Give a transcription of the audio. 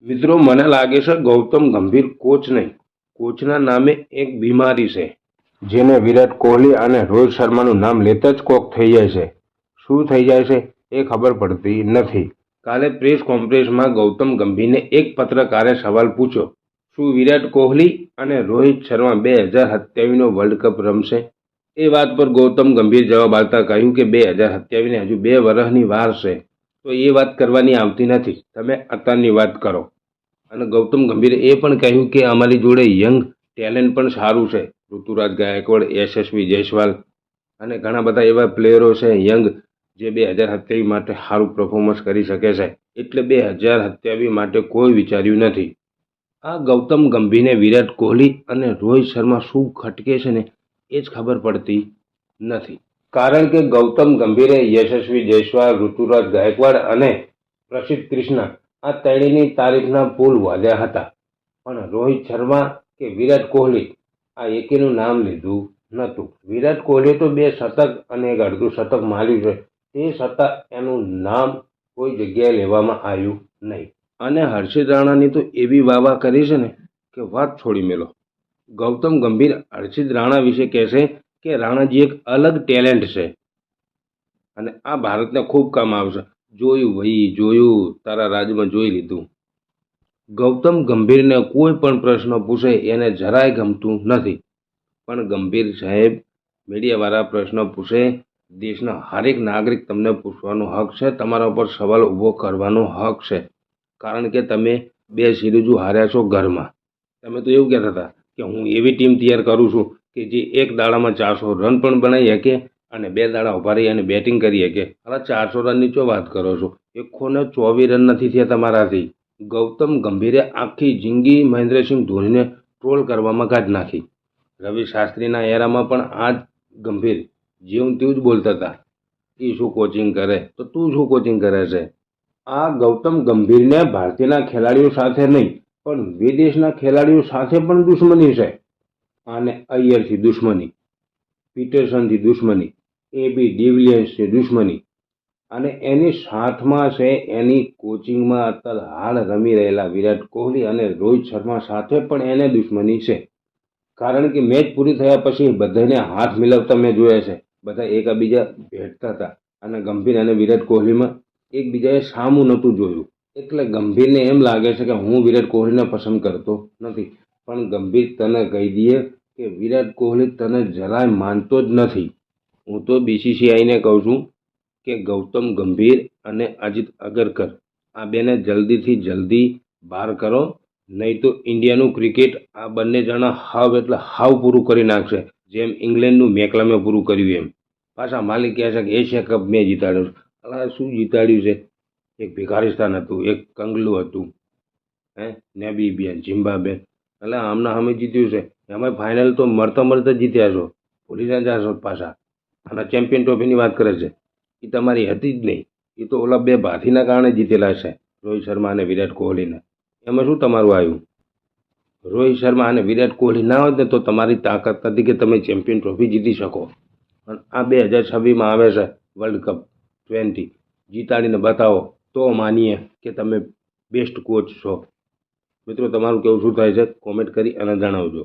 મિત્રો મને લાગે છે ગૌતમ ગંભીર કોચ નહીં, કોચના નામે એક બીમારી છે જેને વિરાટ કોહલી અને રોહિત શર્માનું નામ લેતા જ કોક થઈ જાય છે. શું થઈ જાય છે એ ખબર પડતી નથી. કાલે પ્રેસ કોન્ફરન્સમાં ગૌતમ ગંભીરને એક પત્રકારે સવાલ પૂછ્યો, શું વિરાટ કોહલી અને રોહિત શર્મા 2027નો વર્લ્ડ કપ રમશે? એ વાત પર ગૌતમ ગંભીર જવાબ આપતા કહ્યું કે 2027ને હજુ 2 વર્ષની વાર છે, તો એ વાત કરવાની આવતી નથી, તમે અત્યારની વાત કરો. અને ગૌતમ ગંભીરે એ પણ કહ્યું કે અમારી જોડે યંગ ટેલેન્ટ પણ સારું છે. ઋતુરાજ ગાયકવાડ, યશસ્વી જયસ્વાલ અને ઘણા બધા એવા પ્લેયરો છે યંગ જે 2027 માટે સારું પરફોર્મન્સ કરી શકે છે. એટલે 2027 માટે કોઈ વિચાર્યું નથી. આ ગૌતમ ગંભીરને વિરાટ કોહલી અને રોહિત શર્મા શું ખટકે છે ને એ જ ખબર પડતી નથી. કારણ કે ગૌતમ ગંભીરે યશસ્વી જયસ્વાલ, ઋતુરાજ ગાયકવાડ અને પ્રસિદ્ધ કૃષ્ણા આ ત્રણેયની તારીફના પુલ વાદ્યા હતા, પણ રોહિત શર્મા કે વિરાટ કોહલી આ એકેનું નામ લીધું નહોતું. વિરાટ કોહલીએ તો 2 શતક અને એક અડધું શતક માર્યું છે, તે છતાં એનું નામ કોઈ જગ્યાએ લેવામાં આવ્યું નહીં. અને હર્ષિત રાણાની તો એવી વાવા કરી છે ને કે વાત છોડી મેલો. ગૌતમ ગંભીર હર્ષિત રાણા વિશે કહેશે કે રાણાજી એક અલગ ટેલેન્ટ છે અને આ ભારતને ખૂબ કામ આવશે. જોયું ભાઈ, જોયું, તારા રાજમાં જોઈ લીધું. ગૌતમ ગંભીરને કોઈ પણ પ્રશ્ન પૂછે એને જરાય ગમતું નથી, પણ ગંભીર સાહેબ, મીડિયાવાળા પ્રશ્ન પૂછે, દેશના હરેક નાગરિક તમને પૂછવાનો હક છે, તમારા ઉપર સવાલ ઊભો કરવાનો હક છે, કારણ કે તમે 2 સિરીઝો હાર્યા છો ઘરમાં. તમે તો એવું કહેતા હતા કે હું એવી ટીમ તૈયાર કરું છું કે જે એક દાડામાં 400 રન પણ બનાવી શકે અને 2 દાડા ઉભા રહી અને બેટિંગ કરી શકે. હવે 400 રનની શું વાત કરો છો? 124 રન નથી થયા તમારાથી. ગૌતમ ગંભીરે આખી જિંદગી મહેન્દ્રસિંહ ધોનીને ટ્રોલ કરવામાં કાઢી નાખી. રવિ શાસ્ત્રીના એરામાં પણ આ જ ગંભીર જેવું તેવું જ બોલતા હતા. એ શું કોચિંગ કરે તો તું શું કોચિંગ કરે છે? આ ગૌતમ ગંભીરને ભારતીયના ખેલાડીઓ સાથે નહીં પણ વિદેશના ખેલાડીઓ સાથે પણ દુશ્મની છે. આને અય્યરથી દુશ્મની, પીટરસનથી દુશ્મની, એબી ડિવિલિયર્સથી દુશ્મની અને એની સાથમાં છે એની કોચિંગમાં અત્યારે હાલ રમી રહેલા વિરાટ કોહલી અને રોહિત શર્મા સાથે પણ એને દુશ્મની છે. કારણ કે મેચ પૂરી થયા પછી બધાને હાથ મિલાવતા મેં જોયા છે. બધા એકબીજા ભેટતા હતા અને ગંભીર અને વિરાટ કોહલીમાં એકબીજાએ સામું નહોતું જોયું. એટલે ગંભીરને એમ લાગે છે કે હું વિરાટ કોહલીને પસંદ કરતો નથી, પણ ગંભીર તને કહી દઈએ કે વિરાટ કોહલી તને જરાય માનતો જ નથી. હું તો બીસીસીઆઈને કહું છું કે ગૌતમ ગંભીર અને અજીત અગરકર આ બેને જલ્દીથી જલ્દી બહાર કરો, નહીં તો ઇન્ડિયાનું ક્રિકેટ આ બંને જણા હાવ એટલે હાવ પૂરું કરી નાખશે, જેમ ઇંગ્લેન્ડનું મેકલમે પૂરું કર્યું એમ. પાછા માલિક કહે છે કે એશિયા કપ મેં જીતાડ્યો. અલા શું જીતાડ્યું છે? એક ભિખારિસ્તાન હતું, એક કંગલું હતું, નેબીબિયન, ઝિમ્બાબ્વે, એટલે આમના સામે જીત્યું છે. એમાં ફાઇનલ તો મળતા મળતા જીત્યા છો, ભૂલી ના જાશો પાછા. અને ચેમ્પિયન ટ્રોફીની વાત કરે છે, એ તમારી હતી જ નહીં. એ તો ઓલા 2 ભાથીના કારણે જીતેલા છે, રોહિત શર્મા અને વિરાટ કોહલીને. એમાં શું તમારું આવ્યું? રોહિત શર્મા અને વિરાટ કોહલી ના હોત ને તો તમારી તાકાત નથી કે તમે ચેમ્પિયન ટ્રોફી જીતી શકો. અને આ 2026માં આવે છે વર્લ્ડ કપ 20, જીતાડીને બતાવો તો માનીએ કે તમે બેસ્ટ કોચ છો. મિત્રો તમારું કેવું શું થાય છે કોમેન્ટ કરી અને જણાવજો.